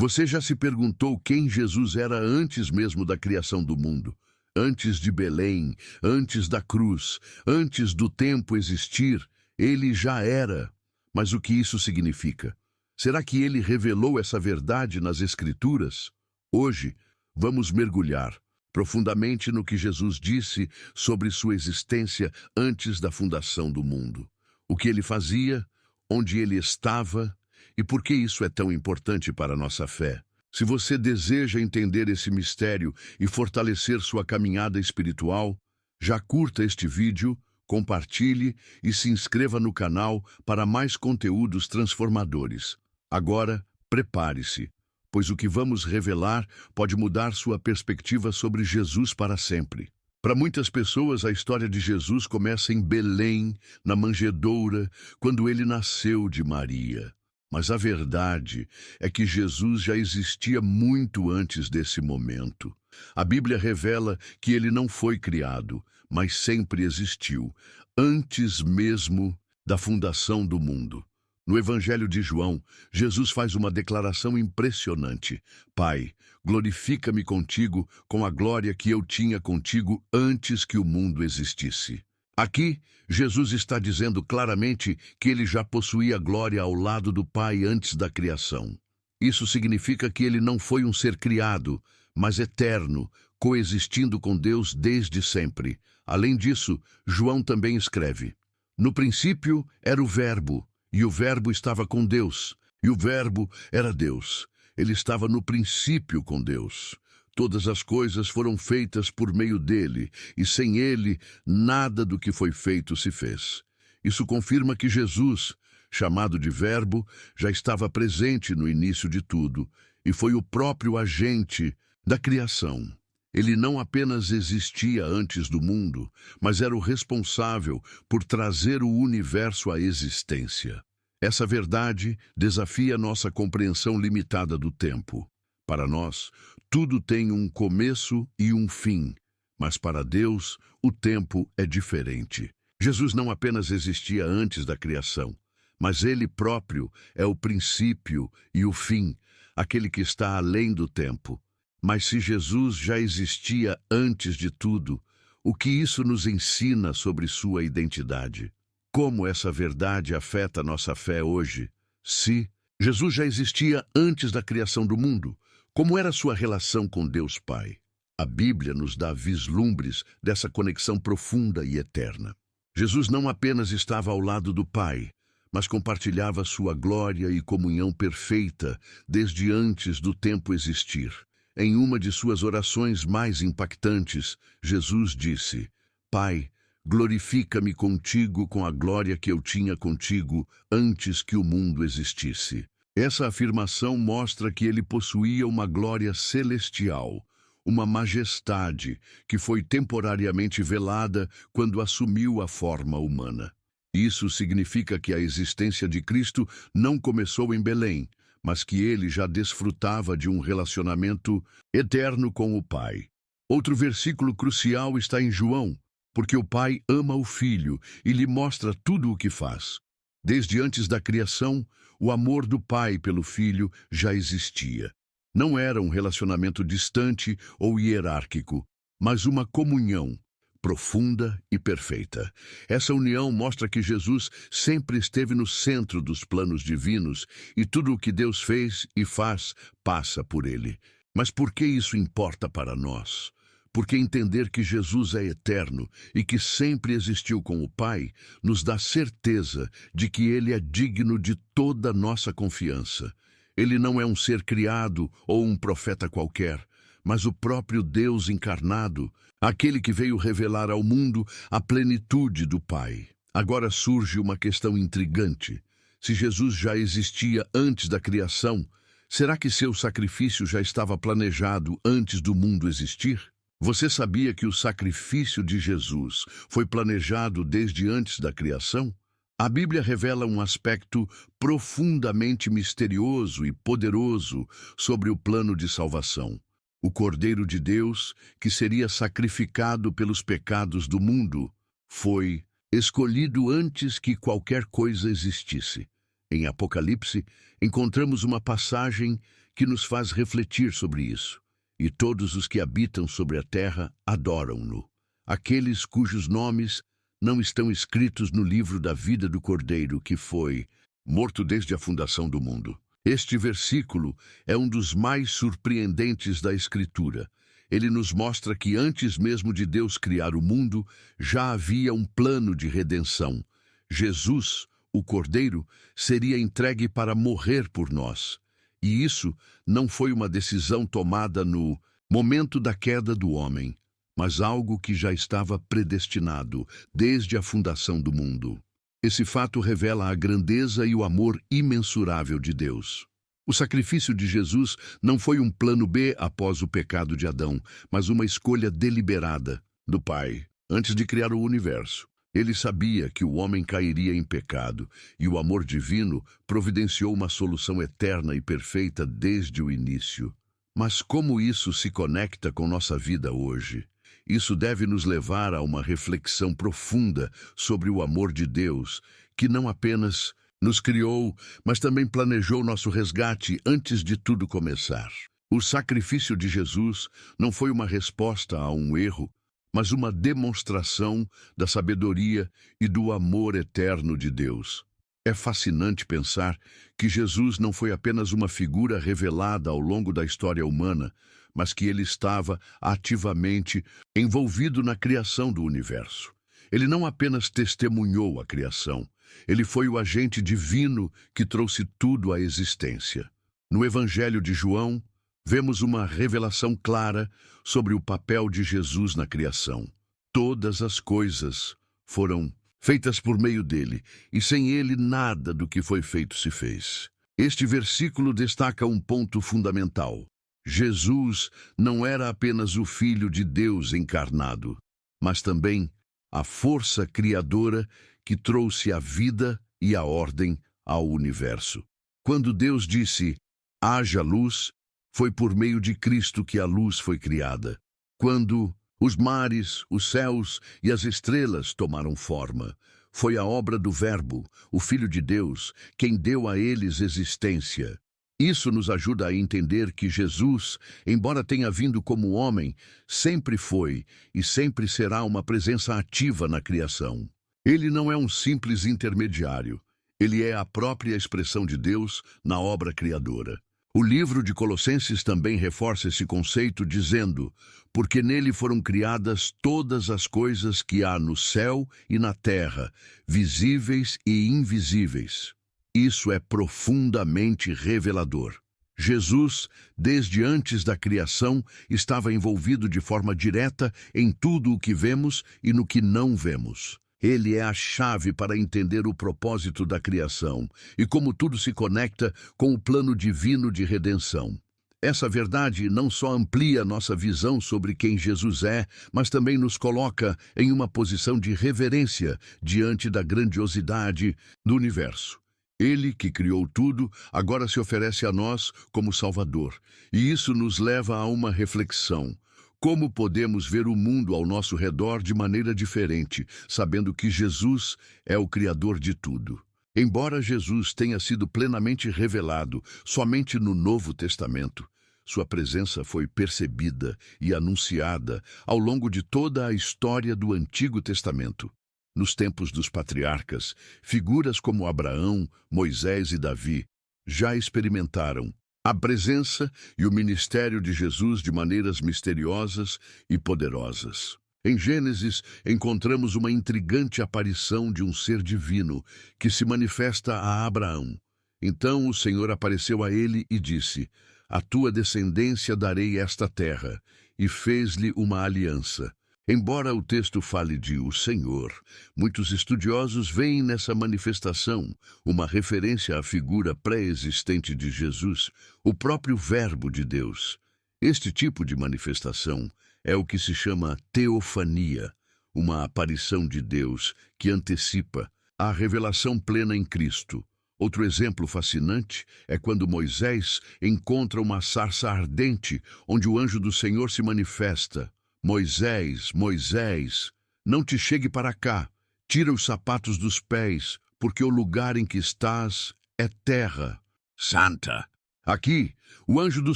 Você já se perguntou quem Jesus era antes mesmo da criação do mundo? Antes de Belém, antes da cruz, antes do tempo existir, ele já era. Mas o que isso significa? Será que ele revelou essa verdade nas Escrituras? Hoje, vamos mergulhar profundamente no que Jesus disse sobre sua existência antes da fundação do mundo. O que ele fazia, onde ele estava e por que isso é tão importante para a nossa fé. Se você deseja entender esse mistério e fortalecer sua caminhada espiritual, já curta este vídeo, compartilhe e se inscreva no canal para mais conteúdos transformadores. Agora, prepare-se, pois o que vamos revelar pode mudar sua perspectiva sobre Jesus para sempre. Para muitas pessoas, a história de Jesus começa em Belém, na manjedoura, quando ele nasceu de Maria. Mas a verdade é que Jesus já existia muito antes desse momento. A Bíblia revela que ele não foi criado, mas sempre existiu, antes mesmo da fundação do mundo. No Evangelho de João, Jesus faz uma declaração impressionante. Pai, glorifica-me contigo com a glória que eu tinha contigo antes que o mundo existisse. Aqui, Jesus está dizendo claramente que ele já possuía glória ao lado do Pai antes da criação. Isso significa que ele não foi um ser criado, mas eterno, coexistindo com Deus desde sempre. Além disso, João também escreve: no princípio era o Verbo, e o Verbo estava com Deus, e o Verbo era Deus. Ele estava no princípio com Deus. Todas as coisas foram feitas por meio dele, e sem ele, nada do que foi feito se fez. Isso confirma que Jesus, chamado de Verbo, já estava presente no início de tudo, e foi o próprio agente da criação. Ele não apenas existia antes do mundo, mas era o responsável por trazer o universo à existência. Essa verdade desafia nossa compreensão limitada do tempo. Para nós, tudo tem um começo e um fim, mas para Deus, o tempo é diferente. Jesus não apenas existia antes da criação, mas ele próprio é o princípio e o fim, aquele que está além do tempo. Mas se Jesus já existia antes de tudo, o que isso nos ensina sobre sua identidade? Como essa verdade afeta nossa fé hoje? Se Jesus já existia antes da criação do mundo, como era sua relação com Deus Pai? A Bíblia nos dá vislumbres dessa conexão profunda e eterna. Jesus não apenas estava ao lado do Pai, mas compartilhava sua glória e comunhão perfeita desde antes do tempo existir. Em uma de suas orações mais impactantes, Jesus disse: Pai, glorifica-me contigo com a glória que eu tinha contigo antes que o mundo existisse. Essa afirmação mostra que ele possuía uma glória celestial, uma majestade que foi temporariamente velada quando assumiu a forma humana. Isso significa que a existência de Cristo não começou em Belém, mas que ele já desfrutava de um relacionamento eterno com o Pai. Outro versículo crucial está em João, porque o Pai ama o Filho e lhe mostra tudo o que faz. Desde antes da criação, o amor do Pai pelo Filho já existia. Não era um relacionamento distante ou hierárquico, mas uma comunhão profunda e perfeita. Essa união mostra que Jesus sempre esteve no centro dos planos divinos e tudo o que Deus fez e faz passa por ele. Mas por que isso importa para nós? Porque entender que Jesus é eterno e que sempre existiu com o Pai nos dá certeza de que ele é digno de toda nossa confiança. Ele não é um ser criado ou um profeta qualquer, mas o próprio Deus encarnado, aquele que veio revelar ao mundo a plenitude do Pai. Agora surge uma questão intrigante. Se Jesus já existia antes da criação, será que seu sacrifício já estava planejado antes do mundo existir? Você sabia que o sacrifício de Jesus foi planejado desde antes da criação? A Bíblia revela um aspecto profundamente misterioso e poderoso sobre o plano de salvação. O Cordeiro de Deus, que seria sacrificado pelos pecados do mundo, foi escolhido antes que qualquer coisa existisse. Em Apocalipse, encontramos uma passagem que nos faz refletir sobre isso. E todos os que habitam sobre a terra adoram-no. Aqueles cujos nomes não estão escritos no livro da vida do Cordeiro, que foi morto desde a fundação do mundo. Este versículo é um dos mais surpreendentes da Escritura. Ele nos mostra que antes mesmo de Deus criar o mundo, já havia um plano de redenção. Jesus, o Cordeiro, seria entregue para morrer por nós. E isso não foi uma decisão tomada no momento da queda do homem, mas algo que já estava predestinado desde a fundação do mundo. Esse fato revela a grandeza e o amor imensurável de Deus. O sacrifício de Jesus não foi um plano B após o pecado de Adão, mas uma escolha deliberada do Pai. Antes de criar o universo, ele sabia que o homem cairia em pecado, e o amor divino providenciou uma solução eterna e perfeita desde o início. Mas como isso se conecta com nossa vida hoje? Isso deve nos levar a uma reflexão profunda sobre o amor de Deus, que não apenas nos criou, mas também planejou nosso resgate antes de tudo começar. O sacrifício de Jesus não foi uma resposta a um erro, mas uma demonstração da sabedoria e do amor eterno de Deus. É fascinante pensar que Jesus não foi apenas uma figura revelada ao longo da história humana, mas que ele estava ativamente envolvido na criação do universo. Ele não apenas testemunhou a criação, ele foi o agente divino que trouxe tudo à existência. No Evangelho de João, vemos uma revelação clara sobre o papel de Jesus na criação. Todas as coisas foram feitas por meio dele, e sem ele nada do que foi feito se fez. Este versículo destaca um ponto fundamental. Jesus não era apenas o Filho de Deus encarnado, mas também a força criadora que trouxe a vida e a ordem ao universo. Quando Deus disse, haja luz, foi por meio de Cristo que a luz foi criada. Quando os mares, os céus e as estrelas tomaram forma, foi a obra do Verbo, o Filho de Deus, quem deu a eles existência. Isso nos ajuda a entender que Jesus, embora tenha vindo como homem, sempre foi e sempre será uma presença ativa na criação. Ele não é um simples intermediário, ele é a própria expressão de Deus na obra criadora. O livro de Colossenses também reforça esse conceito dizendo, porque nele foram criadas todas as coisas que há no céu e na terra, visíveis e invisíveis. Isso é profundamente revelador. Jesus, desde antes da criação, estava envolvido de forma direta em tudo o que vemos e no que não vemos. Ele é a chave para entender o propósito da criação e como tudo se conecta com o plano divino de redenção. Essa verdade não só amplia nossa visão sobre quem Jesus é, mas também nos coloca em uma posição de reverência diante da grandiosidade do universo. Ele, que criou tudo, agora se oferece a nós como Salvador. E isso nos leva a uma reflexão. Como podemos ver o mundo ao nosso redor de maneira diferente, sabendo que Jesus é o Criador de tudo? Embora Jesus tenha sido plenamente revelado somente no Novo Testamento, sua presença foi percebida e anunciada ao longo de toda a história do Antigo Testamento. Nos tempos dos patriarcas, figuras como Abraão, Moisés e Davi já experimentaram a presença e o ministério de Jesus de maneiras misteriosas e poderosas. Em Gênesis, encontramos uma intrigante aparição de um ser divino que se manifesta a Abraão. Então o Senhor apareceu a ele e disse, a tua descendência darei esta terra, e fez-lhe uma aliança. Embora o texto fale de o Senhor, muitos estudiosos veem nessa manifestação uma referência à figura pré-existente de Jesus, o próprio Verbo de Deus. Este tipo de manifestação é o que se chama teofania, uma aparição de Deus que antecipa a revelação plena em Cristo. Outro exemplo fascinante é quando Moisés encontra uma sarça ardente, onde o anjo do Senhor se manifesta. Moisés, Moisés, não te chegue para cá, tira os sapatos dos pés, porque o lugar em que estás é terra santa. Aqui, o anjo do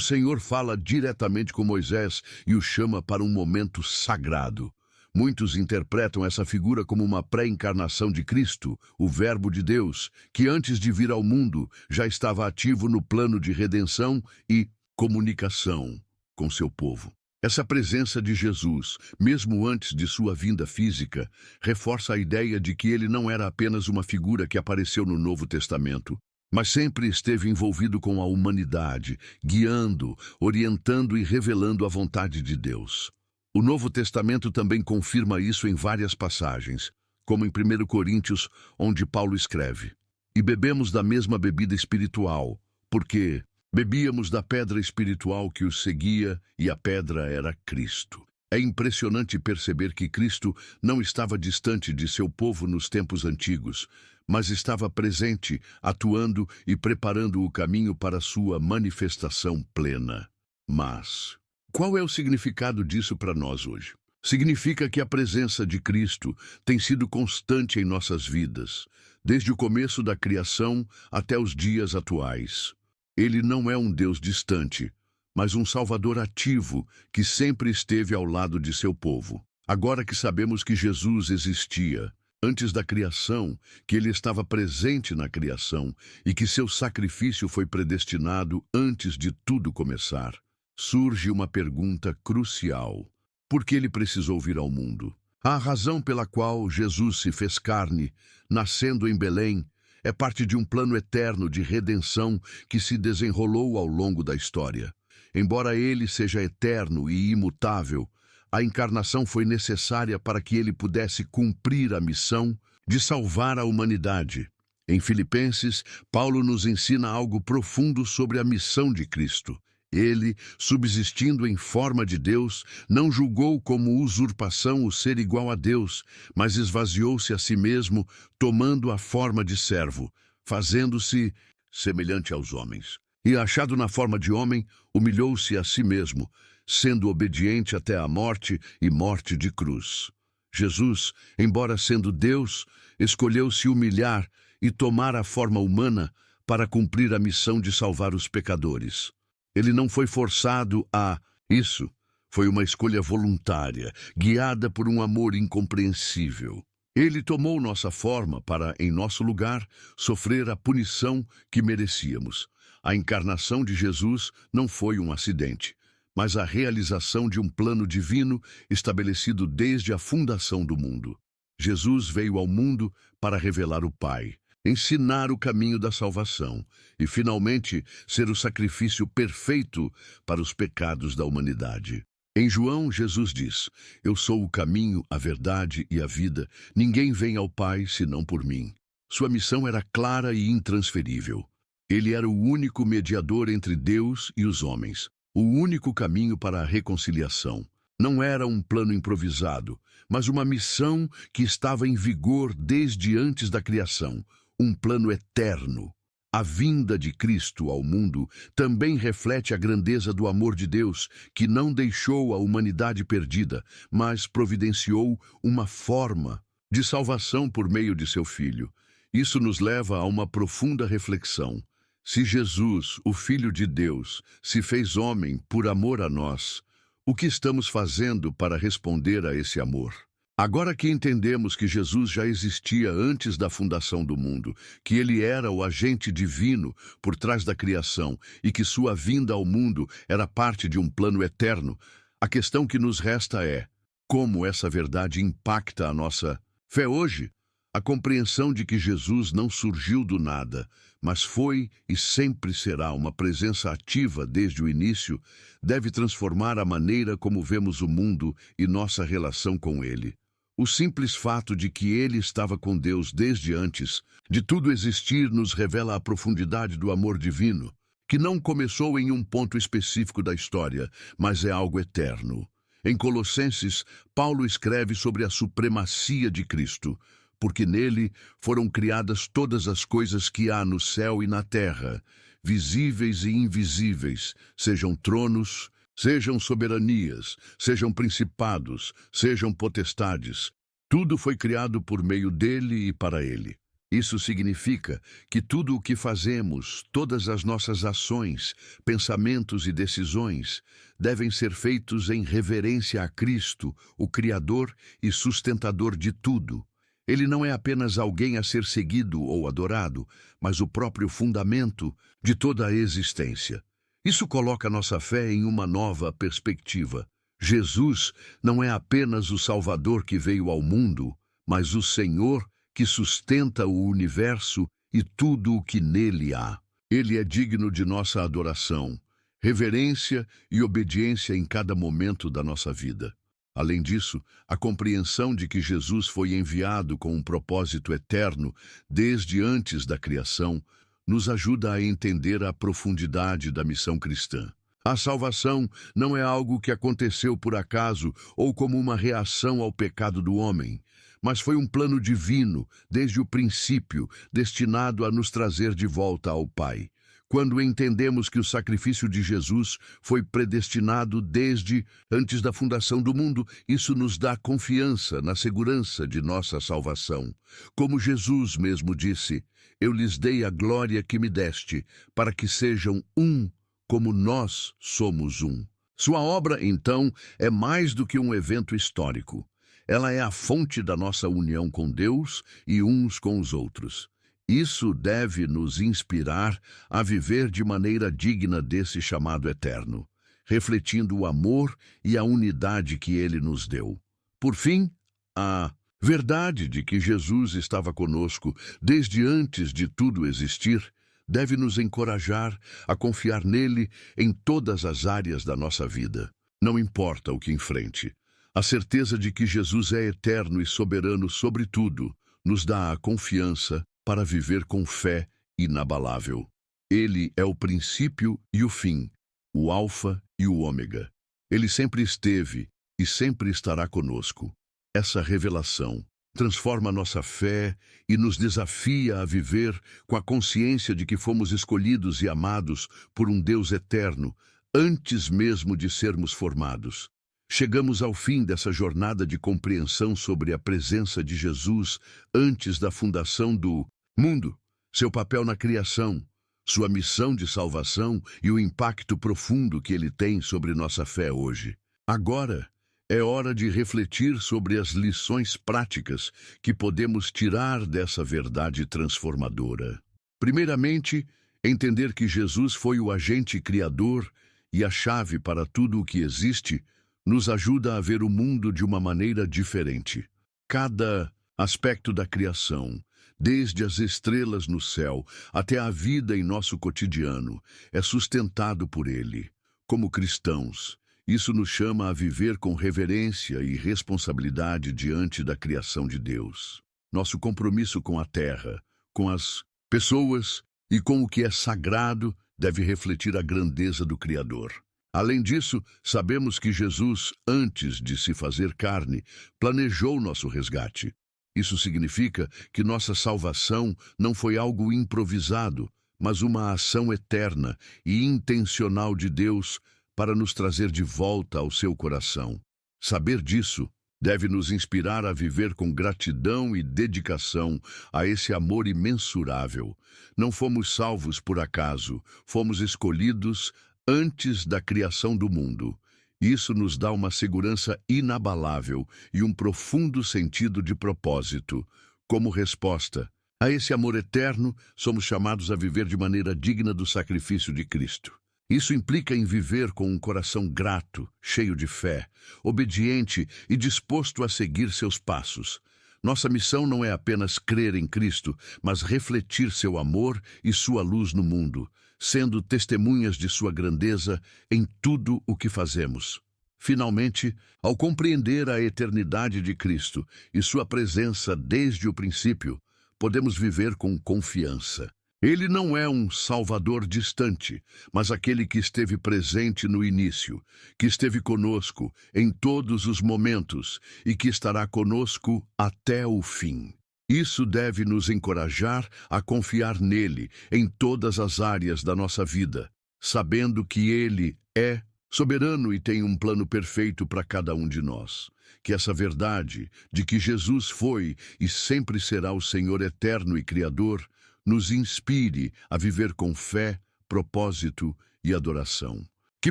Senhor fala diretamente com Moisés e o chama para um momento sagrado. Muitos interpretam essa figura como uma pré-encarnação de Cristo, o Verbo de Deus, que antes de vir ao mundo já estava ativo no plano de redenção e comunicação com seu povo. Essa presença de Jesus, mesmo antes de sua vinda física, reforça a ideia de que ele não era apenas uma figura que apareceu no Novo Testamento, mas sempre esteve envolvido com a humanidade, guiando, orientando e revelando a vontade de Deus. O Novo Testamento também confirma isso em várias passagens, como em 1 Coríntios, onde Paulo escreve: "E bebemos da mesma bebida espiritual, porque bebíamos da pedra espiritual que os seguia, e a pedra era Cristo." É impressionante perceber que Cristo não estava distante de seu povo nos tempos antigos, mas estava presente, atuando e preparando o caminho para sua manifestação plena. Mas qual é o significado disso para nós hoje? Significa que a presença de Cristo tem sido constante em nossas vidas, desde o começo da criação até os dias atuais. Ele não é um Deus distante, mas um Salvador ativo que sempre esteve ao lado de seu povo. Agora que sabemos que Jesus existia antes da criação, que ele estava presente na criação e que seu sacrifício foi predestinado antes de tudo começar, surge uma pergunta crucial: por que ele precisou vir ao mundo? A razão pela qual Jesus se fez carne, nascendo em Belém, é parte de um plano eterno de redenção que se desenrolou ao longo da história. Embora ele seja eterno e imutável, a encarnação foi necessária para que ele pudesse cumprir a missão de salvar a humanidade. Em Filipenses, Paulo nos ensina algo profundo sobre a missão de Cristo. Ele, subsistindo em forma de Deus, não julgou como usurpação o ser igual a Deus, mas esvaziou-se a si mesmo, tomando a forma de servo, fazendo-se semelhante aos homens. E, achado na forma de homem, humilhou-se a si mesmo, sendo obediente até a morte e morte de cruz. Jesus, embora sendo Deus, escolheu se humilhar e tomar a forma humana para cumprir a missão de salvar os pecadores. Ele não foi forçado a isso. Foi uma escolha voluntária, guiada por um amor incompreensível. Ele tomou nossa forma para, em nosso lugar, sofrer a punição que merecíamos. A encarnação de Jesus não foi um acidente, mas a realização de um plano divino estabelecido desde a fundação do mundo. Jesus veio ao mundo para revelar o Pai, ensinar o caminho da salvação e, finalmente, ser o sacrifício perfeito para os pecados da humanidade. Em João, Jesus diz: "Eu sou o caminho, a verdade e a vida. Ninguém vem ao Pai senão por mim." Sua missão era clara e intransferível. Ele era o único mediador entre Deus e os homens, o único caminho para a reconciliação. Não era um plano improvisado, mas uma missão que estava em vigor desde antes da criação, um plano eterno. A vinda de Cristo ao mundo também reflete a grandeza do amor de Deus, que não deixou a humanidade perdida, mas providenciou uma forma de salvação por meio de seu Filho. Isso nos leva a uma profunda reflexão. Se Jesus, o Filho de Deus, se fez homem por amor a nós, o que estamos fazendo para responder a esse amor? Agora que entendemos que Jesus já existia antes da fundação do mundo, que ele era o agente divino por trás da criação e que sua vinda ao mundo era parte de um plano eterno, a questão que nos resta é: como essa verdade impacta a nossa fé hoje? A compreensão de que Jesus não surgiu do nada, mas foi e sempre será uma presença ativa desde o início, deve transformar a maneira como vemos o mundo e nossa relação com ele. O simples fato de que ele estava com Deus desde antes de tudo existir nos revela a profundidade do amor divino, que não começou em um ponto específico da história, mas é algo eterno. Em Colossenses, Paulo escreve sobre a supremacia de Cristo, porque nele foram criadas todas as coisas que há no céu e na terra, visíveis e invisíveis, sejam tronos, sejam soberanias, sejam principados, sejam potestades. Tudo foi criado por meio dele e para ele. Isso significa que tudo o que fazemos, todas as nossas ações, pensamentos e decisões, devem ser feitos em reverência a Cristo, o Criador e sustentador de tudo. Ele não é apenas alguém a ser seguido ou adorado, mas o próprio fundamento de toda a existência. Isso coloca nossa fé em uma nova perspectiva. Jesus não é apenas o Salvador que veio ao mundo, mas o Senhor que sustenta o universo e tudo o que nele há. Ele é digno de nossa adoração, reverência e obediência em cada momento da nossa vida. Além disso, a compreensão de que Jesus foi enviado com um propósito eterno desde antes da criação nos ajuda a entender a profundidade da missão cristã. A salvação não é algo que aconteceu por acaso ou como uma reação ao pecado do homem, mas foi um plano divino, desde o princípio, destinado a nos trazer de volta ao Pai. Quando entendemos que o sacrifício de Jesus foi predestinado desde antes da fundação do mundo, isso nos dá confiança na segurança de nossa salvação. Como Jesus mesmo disse, eu lhes dei a glória que me deste, para que sejam um, como nós somos um. Sua obra, então, é mais do que um evento histórico. Ela é a fonte da nossa união com Deus e uns com os outros. Isso deve nos inspirar a viver de maneira digna desse chamado eterno, refletindo o amor e a unidade que Ele nos deu. Por fim, a verdade de que Jesus estava conosco desde antes de tudo existir deve nos encorajar a confiar nele em todas as áreas da nossa vida. Não importa o que enfrente. A certeza de que Jesus é eterno e soberano sobre tudo nos dá a confiança para viver com fé inabalável. Ele é o princípio e o fim, o alfa e o ômega. Ele sempre esteve e sempre estará conosco. Essa revelação transforma nossa fé e nos desafia a viver com a consciência de que fomos escolhidos e amados por um Deus eterno, antes mesmo de sermos formados. Chegamos ao fim dessa jornada de compreensão sobre a presença de Jesus antes da fundação do mundo, seu papel na criação, sua missão de salvação e o impacto profundo que ele tem sobre nossa fé hoje. Agora é hora de refletir sobre as lições práticas que podemos tirar dessa verdade transformadora. Primeiramente, entender que Jesus foi o agente criador e a chave para tudo o que existe nos ajuda a ver o mundo de uma maneira diferente. Cada aspecto da criação, desde as estrelas no céu até a vida em nosso cotidiano, é sustentado por ele. Como cristãos, isso nos chama a viver com reverência e responsabilidade diante da criação de Deus. Nosso compromisso com a terra, com as pessoas e com o que é sagrado deve refletir a grandeza do Criador. Além disso, sabemos que Jesus, antes de se fazer carne, planejou nosso resgate. Isso significa que nossa salvação não foi algo improvisado, mas uma ação eterna e intencional de Deus para nos trazer de volta ao seu coração. Saber disso deve nos inspirar a viver com gratidão e dedicação a esse amor imensurável. Não fomos salvos por acaso, fomos escolhidos antes da criação do mundo. Isso nos dá uma segurança inabalável e um profundo sentido de propósito. Como resposta a esse amor eterno, somos chamados a viver de maneira digna do sacrifício de Cristo. Isso implica em viver com um coração grato, cheio de fé, obediente e disposto a seguir seus passos. Nossa missão não é apenas crer em Cristo, mas refletir seu amor e sua luz no mundo, sendo testemunhas de sua grandeza em tudo o que fazemos. Finalmente, ao compreender a eternidade de Cristo e sua presença desde o princípio, podemos viver com confiança. Ele não é um Salvador distante, mas aquele que esteve presente no início, que esteve conosco em todos os momentos e que estará conosco até o fim. Isso deve nos encorajar a confiar nele em todas as áreas da nossa vida, sabendo que ele é soberano e tem um plano perfeito para cada um de nós. Que essa verdade de que Jesus foi e sempre será o Senhor eterno e Criador nos inspire a viver com fé, propósito e adoração. Que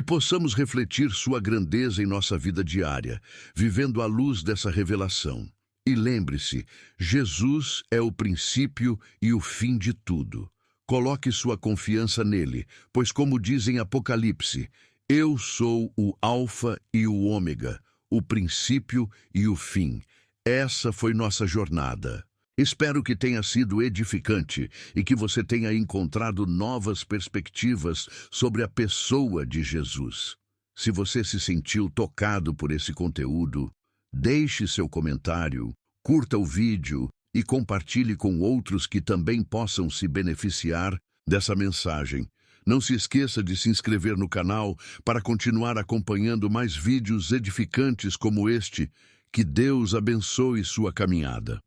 possamos refletir sua grandeza em nossa vida diária, vivendo à luz dessa revelação. E lembre-se, Jesus é o princípio e o fim de tudo. Coloque sua confiança nele, pois como diz em Apocalipse, eu sou o Alfa e o Ômega, o princípio e o fim. Essa foi nossa jornada. Espero que tenha sido edificante e que você tenha encontrado novas perspectivas sobre a pessoa de Jesus. Se você se sentiu tocado por esse conteúdo, deixe seu comentário, curta o vídeo e compartilhe com outros que também possam se beneficiar dessa mensagem. Não se esqueça de se inscrever no canal para continuar acompanhando mais vídeos edificantes como este. Que Deus abençoe sua caminhada.